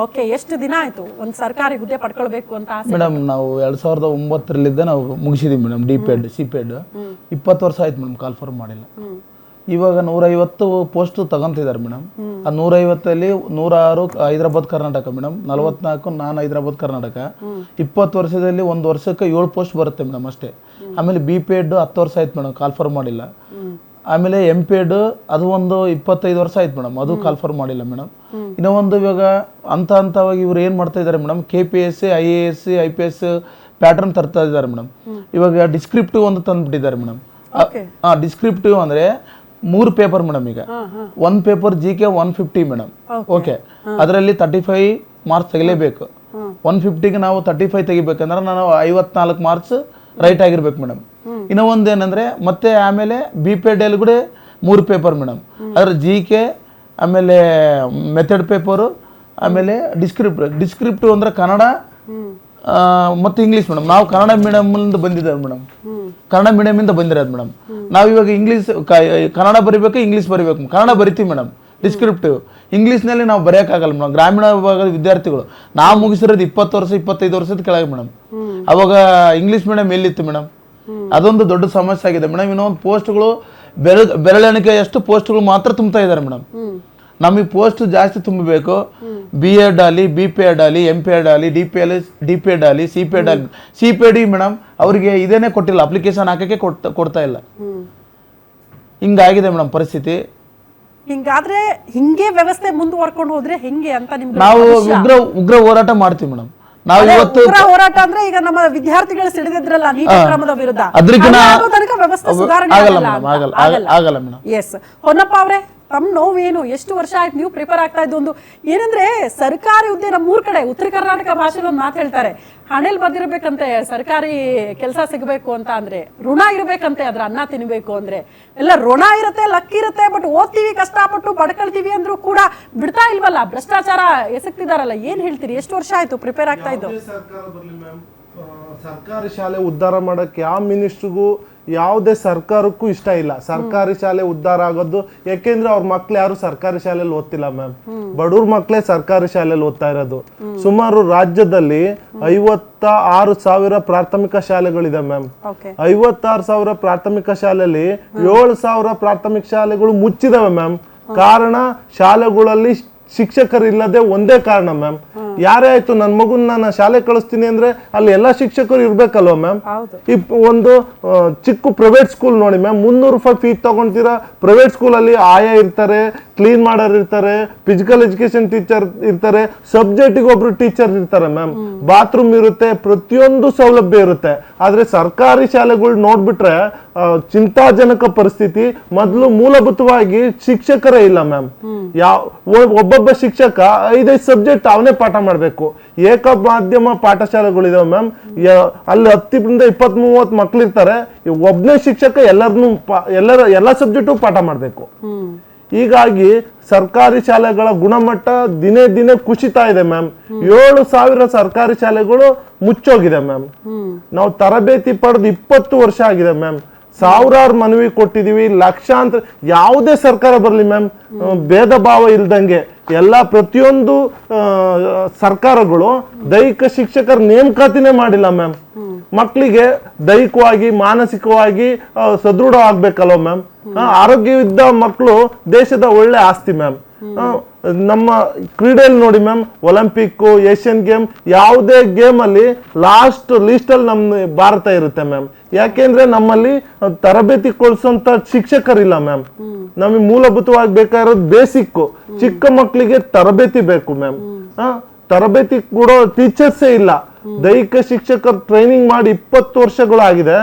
Okay, ಎಷ್ಟು ದಿನ ಆಯ್ತು ಒಂದು ಸರ್ಕಾರಿ ಹುದ್ದೆ ಪಡ್ಕೊಳ್ಬೇಕು ಅಂತ ಆಸೆ? ಮೇಡಮ್ ನಾವು 2009 ನಾವು ಮುಗಿಸಿದೀವಿ ಮೇಡಮ್. ಡಿ-ಪೆಡ್ ಸಿ-ಪೆಡ್ 20 ವರ್ಷ ಆಯ್ತು ಮೇಡಮ್, ಕಾಲ್ಫಾರ್ಮ್ ಮಾಡಿಲ್ಲ. ಇವಾಗ 150 ಪೋಸ್ಟ್ ತಗೊಂತಿದ್ದಾರೆ ಮೇಡಮ್. ಆ 150ಅಲ್ಲಿ 106 ಹೈದರಾಬಾದ್ ಕರ್ನಾಟಕ ಮೇಡಮ್, 44 ನಾನು ಹೈದರಾಬಾದ್ ಕರ್ನಾಟಕ. 20 ವರ್ಷದಲ್ಲಿ ಒಂದು ವರ್ಷಕ್ಕೆ 7 ಪೋಸ್ಟ್ ಬರುತ್ತೆ ಮೇಡಮ್ ಅಷ್ಟೇ. ಆಮೇಲೆ ಬಿ-ಪೆಡ್ 10 ವರ್ಷ ಆಯ್ತು ಮೇಡಮ್, ಕಾಲ್ಫಾರ್ಮ್ ಮಾಡಿಲ್ಲ. ಆಮೇಲೆ ಎಂ-ಪೆಡ್ ಅದು ಒಂದು 25 ವರ್ಷ ಆಯ್ತು ಮೇಡಮ್, ಅದು ಕಾಲ್ಫಾರ್ಮ್ ಮಾಡಿಲ್ಲ ಮೇಡಮ್. ಇನ್ನೂ ಒಂದು ಇವಾಗ ಹಂತವಾಗಿ ಇವ್ರು ಏನು ಮಾಡ್ತಾ ಇದ್ದಾರೆ madam, KPSC IAS IPS pattern ತರ್ತಾ ಇದ್ದಾರೆ ಮೇಡಮ್. ಇವಾಗ ಡಿಸ್ಕ್ರಿಪ್ಟಿವ್ ಒಂದು ತಂದುಬಿಟ್ಟಿದ್ದಾರೆ ಮೇಡಮ್. ಡಿಸ್ಕ್ರಿಪ್ಟಿವ್ ಅಂದರೆ 3 ಪೇಪರ್ ಮೇಡಮ್. ಈಗ 1 ಪೇಪರ್ GK 150 ಮೇಡಮ್. ಓಕೆ, ಅದರಲ್ಲಿ 35 ಮಾರ್ಕ್ಸ್ ತೆಗಿಲೇಬೇಕು. 150ಗೆ ನಾವು 35 ತೆಗಿಬೇಕಂದ್ರೆ ನಾವು 54 ಮಾರ್ಕ್ಸ್ ರೈಟ್ ಆಗಿರ್ಬೇಕು ಮೇಡಮ್. ಇನ್ನೂ ಒಂದು ಏನಂದರೆ ಮತ್ತೆ ಆಮೇಲೆ ಬಿ-ಪೆಡ್ ಅಲ್ಲಿ ಕೂಡ 3 ಪೇಪರ್ ಮೇಡಮ್. ಅದರ GK ಆಮೇಲೆ ಮೆಥಡ್ ಪೇಪರು ಆಮೇಲೆ ಡಿಸ್ಕ್ರಿಪ್ಟಿವ್ ಅಂದರೆ ಕನ್ನಡ ಮತ್ತು ಇಂಗ್ಲೀಷ್ ಮೇಡಮ್. ನಾವು ಕನ್ನಡ ಮೀಡಿಯಮಿಂದ ಬಂದಿದ್ದೇವೆ ಮೇಡಮ್, ಕನ್ನಡ ಮೀಡಿಯಮಿಂದ ಬಂದಿರೋದು ಮೇಡಮ್. ನಾವು ಇವಾಗ ಕನ್ನಡ ಬರಿಬೇಕು, ಇಂಗ್ಲೀಷ್ ಬರಿಬೇಕು. ಕನ್ನಡ ಬರಿತೀವಿ ಮೇಡಮ್ ಡಿಸ್ಕ್ರಿಪ್ಟಿವ್, ಇಂಗ್ಲೀಷ್ನಲ್ಲಿ ನಾವು ಬರೆಯೋಕ್ಕಾಗಲ್ಲ ಮೇಡಮ್. ಗ್ರಾಮೀಣ ವಿಭಾಗದ ವಿದ್ಯಾರ್ಥಿಗಳು ನಾವು ಮುಗಿಸಿರೋದು 20 ವರ್ಷ 25 ವರ್ಷದ ಕೆಳಗೆ ಮೇಡಮ್. ಅವಾಗ ಇಂಗ್ಲೀಷ್ ಮೀಡಿಯಂ ಎಲ್ಲಿತ್ತು ಮೇಡಮ್? ಅದೊಂದು ದೊಡ್ಡ ಸಮಸ್ಯೆ ಆಗಿದೆ ಮೇಡಮ್. ಇನ್ನೊಂದು ಪೋಸ್ಟ್ಗಳು ಬೆರಳೆಣಿಕೆಯಷ್ಟು ಪೋಸ್ಟ್ಗಳು ಮಾತ್ರ ತುಂಬ್ತಾ ಇದ್ದಾರೆ ಮೇಡಮ್. ನಮಗೆ ಪೋಸ್ಟ್ ಜಾಸ್ತಿ ತುಂಬಬೇಕು. B.Ed ಆಗಲಿ, B.Ped ಆಗಲಿ, M.Ped ಆಗಲಿ, D.Ped ಆಗಲಿ, C.Ped ಆಗಲಿ. C.Ped ಮೇಡಮ್ ಅವರಿಗೆ ಇದೇನೇ ಕೊಟ್ಟಿಲ್ಲ, ಅಪ್ಲಿಕೇಶನ್ ಹಾಕಕ್ಕೆ ಕೊಡ್ತಾ ಇಲ್ಲ. ಹಿಂಗಾಗಿದೆ ಮೇಡಮ್ ಪರಿಸ್ಥಿತಿ. ಹಿಂಗಾದ್ರೆ ಹಿಂಗೆ ವ್ಯವಸ್ಥೆ ಮುಂದುವರ್ಕೊಂಡು ಹೋದ್ರೆ ಹೆಂಗೆ ಅಂತ ನಿಮ್ಗೆ ನಾವು ಉಗ್ರ ಹೋರಾಟ ಮಾಡ್ತೀವಿ ಮೇಡಮ್. ನಾವು ಇವತ್ತು ಹೋರಾಟ ಅಂದ್ರೆ ಈಗ ನಮ್ಮ ವಿದ್ಯಾರ್ಥಿಗಳು ಸಿಡಿದಿದ್ರಲ್ಲ ನೀತಿ ಕ್ರಮದ ವಿರುದ್ಧ, ವ್ಯವಸ್ಥೆ ಸುಧಾರಣೆ ಆಗಲ್ಲ ಮೇಡಮ್. ಎಸ್, ಹೊನ್ನಪ್ಪ ಅವರೇ, ತಮ್ಮ ನೋವೇನು? ಎಷ್ಟು ವರ್ಷ ಆಯ್ತು ನೀವು ಪ್ರಿಪೇರ್ ಆಗ್ತಾ ಇದ್ದು? ಒಂದು ಏನಂದ್ರೆ ಸರ್ಕಾರಿ ಹುದ್ದೆ ನಮ್ಮೂರ್ ಕಡೆ ಉತ್ತರ ಕರ್ನಾಟಕ ಭಾಷೆಯಲ್ಲಿ ಒಂದು ಮಾತು ಹೇಳ್ತಾರೆ, ಹಣೆಲ್ ಬಂದಿರ್ಬೇಕಂತೆ ಸರ್ಕಾರಿ ಕೆಲಸ ಸಿಗಬೇಕು ಅಂತ ಅಂದ್ರೆ, ಋಣ ಇರ್ಬೇಕಂತೆ ಅದ್ರ ಅನ್ನ ತಿನ್ಬೇಕು ಅಂದ್ರೆ. ಎಲ್ಲ ಋಣ ಇರುತ್ತೆ, ಲಕ್ ಇರುತ್ತೆ, ಬಟ್ ಓದ್ತೀವಿ ಕಷ್ಟಪಟ್ಟು ಪಡ್ಕೊಳ್ತೀವಿ ಅಂದ್ರೂ ಕೂಡ ಬಿಡ್ತಾ ಇಲ್ವಲ್ಲ, ಭ್ರಷ್ಟಾಚಾರ ಎಸಗ್ತಿದಾರಲ್ಲ. ಏನ್ ಹೇಳ್ತೀರಿ? ಎಷ್ಟು ವರ್ಷ ಆಯ್ತು ಪ್ರಿಪೇರ್ ಆಗ್ತಾ ಇದ್ದು? ಸರ್ಕಾರಿ ಶಾಲೆ ಉದ್ಧಾರ ಮಾಡಕ್ಕೆ ಯಾವ ಮಿನಿಸ್ಟ್ರಿಗೂ ಯಾವುದೇ ಸರ್ಕಾರಕ್ಕೂ ಇಷ್ಟ ಇಲ್ಲ ಸರ್ಕಾರಿ ಶಾಲೆ ಉದ್ಧಾರ ಆಗೋದು. ಯಾಕೆಂದ್ರೆ ಅವ್ರ ಮಕ್ಳು ಯಾರು ಸರ್ಕಾರಿ ಶಾಲೆಯಲ್ಲಿ ಓದ್ತಿಲ್ಲ ಮ್ಯಾಮ್, ಬಡವ್ರ ಮಕ್ಳೇ ಸರ್ಕಾರಿ ಶಾಲೆಯಲ್ಲಿ ಓದ್ತಾ ಇರೋದು. ಸುಮಾರು ರಾಜ್ಯದಲ್ಲಿ 56,000 ಪ್ರಾಥಮಿಕ ಶಾಲೆಗಳಿದೆ ಮ್ಯಾಮ್. 56,000 ಪ್ರಾಥಮಿಕ ಶಾಲೆಯಲ್ಲಿ 7,000 ಪ್ರಾಥಮಿಕ ಶಾಲೆಗಳು ಮುಚ್ಚಿದಾವೆ ಮ್ಯಾಮ್. ಕಾರಣ ಶಾಲೆಗಳಲ್ಲಿ ಶಿಕ್ಷಕರಿಲ್ಲದೆ ಒಂದೇ ಕಾರಣ ಮ್ಯಾಮ್. ಯಾರೇ ಆಯ್ತು ನನ್ನ ಮಗುನ ನಾನು ಶಾಲೆ ಕಳಿಸ್ತೀನಿ ಅಂದ್ರೆ ಅಲ್ಲಿ ಎಲ್ಲಾ ಶಿಕ್ಷಕರು ಇರ್ಬೇಕಲ್ವ ಮ್ಯಾಮ್. ಒಂದು ಚಿಕ್ಕ ಪ್ರೈವೇಟ್ ಸ್ಕೂಲ್ ನೋಡಿ ಮ್ಯಾಮ್, 300 ರೂಪಾಯಿ ಫೀಸ್ ತಗೊಂತೀರಾ. ಪ್ರೈವೇಟ್ ಸ್ಕೂಲ್ ಅಲ್ಲಿ ಆಯಾ ಇರ್ತಾರೆ, ಕ್ಲೀನ್ ಮಾಡೋರ್ ಇರ್ತಾರೆ, ಫಿಸಿಕಲ್ ಎಜುಕೇಶನ್ ಟೀಚರ್ ಇರ್ತಾರೆ, ಸಬ್ಜೆಕ್ಟಿಗೆ ಒಬ್ರು ಟೀಚರ್ ಇರ್ತಾರೆ ಮ್ಯಾಮ್, ಬಾತ್ರೂಮ್ ಇರುತ್ತೆ, ಪ್ರತಿಯೊಂದು ಸೌಲಭ್ಯ ಇರುತ್ತೆ. ಆದ್ರೆ ಸರ್ಕಾರಿ ಶಾಲೆಗಳು ನೋಡ್ಬಿಟ್ರೆ ಚಿಂತಾಜನಕ ಪರಿಸ್ಥಿತಿ. ಮೊದಲು ಮೂಲಭೂತವಾಗಿ ಶಿಕ್ಷಕರೇ ಇಲ್ಲ ಮ್ಯಾಮ್. ಒಬ್ಬೊಬ್ಬ ಶಿಕ್ಷಕ 5-5 ಸಬ್ಜೆಕ್ಟ್ ಅವನೇ ಪಾಠ ಮಾಡ್ಬೇಕು. ಏಕ ಮಾಧ್ಯಮ ಪಾಠಶಾಲೆಗಳಿದಾವೆ ಮ್ಯಾಮ್. ಅಲ್ಲಿ 10ರಿಂದ 20-30 ಮಕ್ಳು ಇರ್ತಾರೆ. ಒಬ್ಬನೇ ಶಿಕ್ಷಕ ಎಲ್ಲ ಸಬ್ಜೆಕ್ಟು ಪಾಠ ಮಾಡ್ಬೇಕು. ಹೀಗಾಗಿ ಸರ್ಕಾರಿ ಶಾಲೆಗಳ ಗುಣಮಟ್ಟ ದಿನೇ ದಿನೇ ಕುಸಿತಾ ಇದೆ ಮ್ಯಾಮ್. 7,000 ಸರ್ಕಾರಿ ಶಾಲೆಗಳು ಮುಚ್ಚೋಗಿದೆ ಮ್ಯಾಮ್. ನಾವು ತರಬೇತಿ ಪಡೆದು 20 ವರ್ಷ ಆಗಿದೆ ಮ್ಯಾಮ್. ಸಾವಿರಾರು ಮನವಿ ಕೊಟ್ಟಿದೀವಿ, ಲಕ್ಷಾಂತರ. ಯಾವುದೇ ಸರ್ಕಾರ ಬರಲಿ ಮ್ಯಾಮ್, ಭೇದ ಭಾವ ಇಲ್ದಂಗೆ ಪ್ರತಿಯೊಂದು ಸರ್ಕಾರಗಳು ದೈಹಿಕ ಶಿಕ್ಷಕರ ನೇಮಕಾತಿನೇ ಮಾಡಿಲ್ಲ ಮ್ಯಾಮ್. ಮಕ್ಕಳಿಗೆ ದೈಹಿಕವಾಗಿ ಮಾನಸಿಕವಾಗಿ ಸದೃಢ ಆಗ್ಬೇಕಲ್ವ ಮ್ಯಾಮ್. ಆರೋಗ್ಯವಿದ್ದ ಮಕ್ಕಳು ದೇಶದ ಒಳ್ಳೆ ಆಸ್ತಿ ಮ್ಯಾಮ್. ನಮ್ಮ ಕ್ರೀಡೆಯಲ್ಲಿ ನೋಡಿ ಮ್ಯಾಮ್, ಒಲಿಂಪಿಕ್, ಏಷ್ಯನ್ ಗೇಮ್, ಯಾವುದೇ ಗೇಮ್ ಅಲ್ಲಿ ಲಾಸ್ಟ್ ಲೀಸ್ಟ್ ಅಲ್ಲಿ ನಮ್ಮ ಭಾರತ ಇರುತ್ತೆ ಮ್ಯಾಮ್. ಯಾಕೆಂದ್ರೆ ನಮ್ಮಲ್ಲಿ ತರಬೇತಿ ಕೊಡಿಸುವಂತ ಶಿಕ್ಷಕರಿಲ್ಲ ಮ್ಯಾಮ್. ನಮಗೆ ಮೂಲಭೂತವಾಗಿ ಬೇಕಾಗಿರೋದು ಬೇಸಿಕ್. ಚಿಕ್ಕ ಮಕ್ಕಳಿಗೆ ತರಬೇತಿ ಬೇಕು ಮ್ಯಾಮ್. ತರಬೇತಿ ಕೊಡೋ ಟೀಚರ್ಸೇ ಇಲ್ಲ. ದೈಹಿಕ ಶಿಕ್ಷಕರು ಟ್ರೈನಿಂಗ್ ಮಾಡಿ 20 ವರ್ಷಗಳಾಗಿದೆ,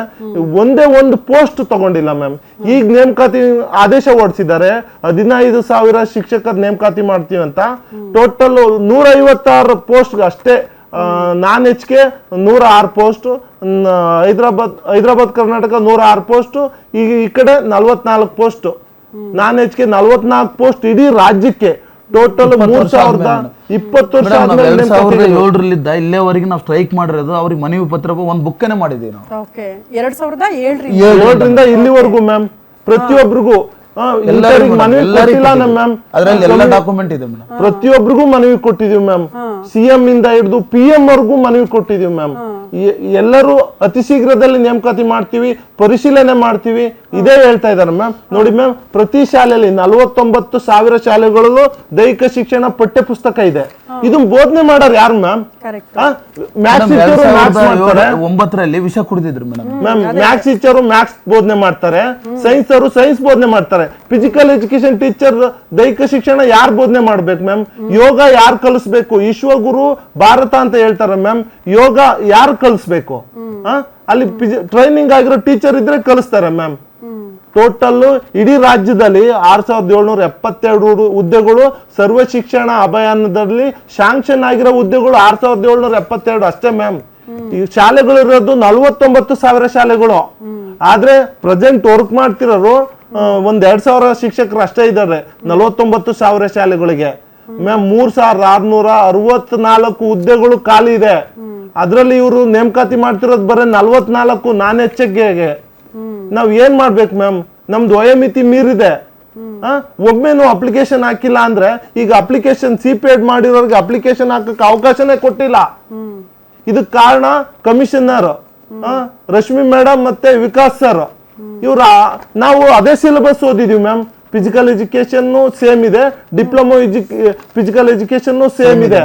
ಒಂದೇ ಒಂದು ಪೋಸ್ಟ್ ತಗೊಂಡಿಲ್ಲ ಮ್ಯಾಮ್. ಈಗ ನೇಮಕಾತಿ ಆದೇಶ ಹೊರಡಿಸಿದ್ದಾರೆ, 15,000 ಶಿಕ್ಷಕರು ನೇಮಕಾತಿ ಮಾಡ್ತೀವಿ ಅಂತ. ಟೋಟಲ್ 156 ಪೋಸ್ಟ್ ಅಷ್ಟೇ. ನಾನ್ HK 106 post, Hyderabad Karnataka 106 post, ಈ ಕಡೆ 44 ಪೋಸ್ಟ್. ನಾನ್ HK 44 ಪೋಸ್ಟ್ ಇಡೀ ರಾಜ್ಯಕ್ಕೆ. ಟೋಟಲ್ 3,020 ವರ್ಷ 2007 ಇಲ್ಲೇವರೆಗೆ ನಾವು ಸ್ಟ್ರೈಕ್ ಮಾಡಿರೋದು. ಅವ್ರಿಗೆ ಮನವಿ ಪತ್ರ ಒಂದು ಬುಕ್ಕನೇ ಮಾಡಿದೀವಿ ನಾವು. 2007ರಿಂದ ಇಲ್ಲಿವರೆಗೂ ಮ್ಯಾಮ್. ಪ್ರತಿಯೊಬ್ಬರಿಗೂ ಮನವಿ ಕೊಟ್ಟಿಲ್ಲ ಮ್ಯಾಮ್. ಅದ್ರಲ್ಲಿ ಎಲ್ಲ ಡಾಕ್ಯುಮೆಂಟ್ ಇದೆ ಮೇಡಮ್. ಪ್ರತಿಯೊಬ್ಬರಿಗೂ ಮನವಿ ಕೊಟ್ಟಿದೀವಿ ಮ್ಯಾಮ್. ಸಿಎಂ ಇಂದ ಹಿಡಿದು PM ವರ್ಗೂ ಮನವಿ ಕೊಟ್ಟಿದೀವಿ ಮ್ಯಾಮ್. ಎಲ್ಲರೂ ಅತಿ ಶೀಘ್ರದಲ್ಲಿ ನೇಮಕಾತಿ ಮಾಡ್ತೀವಿ, ಪರಿಶೀಲನೆ ಮಾಡ್ತೀವಿ, ಇದೇ ಹೇಳ್ತಾ ಇದಾರೆ ಮ್ಯಾಮ್. ನೋಡಿ ಮ್ಯಾಮ್, ಪ್ರತಿ ಶಾಲೆಯಲ್ಲಿ 49,000 ಶಾಲೆಗಳಲ್ಲೂ ದೈಹಿಕ ಶಿಕ್ಷಣ ಪಠ್ಯ ಪುಸ್ತಕ ಇದೆ. ಇದು ಬೋಧನೆ ಮಾಡೋರು ಯಾರು ಮ್ಯಾಮ್? ಮ್ಯಾಥ್ಸ್ ಟೀಚರು ಮ್ಯಾಥ್ಸ್ ಮಾಡ್ತಾರೆ, 2009ರಲ್ಲಿ ವಿಷ ಕುಡಿದಿದ್ರು madam. Ma'am maths teacher maths ಬೋಧನೆ ಮಾಡ್ತಾರೆ, ಸೈನ್ಸ್ ಅವರು ಸೈನ್ಸ್ ಬೋಧನೆ ಮಾಡ್ತಾರೆ. ಫಿಸಿಕಲ್ ಎಜುಕೇಶನ್ ಟೀಚರ್ ದೈಹಿಕ ಶಿಕ್ಷಣ ಯಾರು ಬೋಧನೆ ಮಾಡ್ಬೇಕು ಮ್ಯಾಮ್? ಯೋಗ ಯಾರು ಕಲಿಸ್ಬೇಕು? ವಿಶ್ವಗುರು ಭಾರತ ಅಂತ ಹೇಳ್ತಾರೆ ಮ್ಯಾಮ್. ಯೋಗ ಯಾರು ಕಲಿಸ್ಬೇಕು? ಅಲ್ಲಿ ಟ್ರೈನಿಂಗ್ ಆಗಿರೋ ಟೀಚರ್ ಇದ್ರೆ ಕಲಿಸ್ತಾರೆ ಮ್ಯಾಮ್. ಟೋಟಲ್ ಇಡೀ ರಾಜ್ಯದಲ್ಲಿ 6,772 ಹುದ್ದೆಗಳು ಸರ್ವ ಶಿಕ್ಷಣ ಅಭಿಯಾನದಲ್ಲಿ ಶಾಂಕ್ಷನ್ ಆಗಿರೋ ಹುದ್ದೆಗಳು 6,772 ಅಷ್ಟೇ ಮ್ಯಾಮ್. ಈ ಶಾಲೆಗಳು ಇರೋದು 49,000 ಶಾಲೆಗಳು. ಆದ್ರೆ ಪ್ರೆಸೆಂಟ್ ವರ್ಕ್ ಮಾಡ್ತಿರೋರು 2,000 ಶಿಕ್ಷಕರು ಅಷ್ಟೇ ಇದ್ದಾರೆ 49,000 ಶಾಲೆಗಳಿಗೆ ಮ್ಯಾಮ್. 3,664 ಹುದ್ದೆಗಳು ಖಾಲಿ ಇದೆ. ಅದ್ರಲ್ಲಿ ಇವರು ನೇಮಕಾತಿ ಮಾಡ್ತಿರೋದು ಬರೀ 44 ನಾನ್ ಹೆಚ್ಚಿಗೆ. ನಾವ್ ಏನ್ ಮಾಡ್ಬೇಕು ಮ್ಯಾಮ್? ನಮ್ದು ವಯೋಮಿತಿ ಮೀರಿದೆ. ಒಮ್ಮೆನು ಅಪ್ಲಿಕೇಶನ್ ಹಾಕಿಲ್ಲ ಅಂದ್ರೆ, ಈಗ ಅಪ್ಲಿಕೇಶನ್ CPED ಮಾಡಿರೋರ್ಗೆ ಅಪ್ಲಿಕೇಶನ್ ಹಾಕಕ್ಕೆ ಅವಕಾಶನೇ ಕೊಟ್ಟಿಲ್ಲ. ಇದಕ್ ಕಾರಣ ಕಮಿಷನರ್ ರಶ್ಮಿ ಮೇಡಮ್ ಮತ್ತೆ ವಿಕಾಸ್ ಸರ್. ಇವ್ರ ನಾವು ಅದೇ ಸಿಲೆಬಸ್ ಓದಿದೀವಿ ಮ್ಯಾಮ್. ಫಿಸಿಕಲ್ ಎಜುಕೇಶನ್ ಸೇಮ್ ಇದೆ, ಡಿಪ್ಲೊಮಾ ಫಿಸಿಕಲ್ ಎಜುಕೇಶನ್ ಸೇಮ್ ಇದೆ.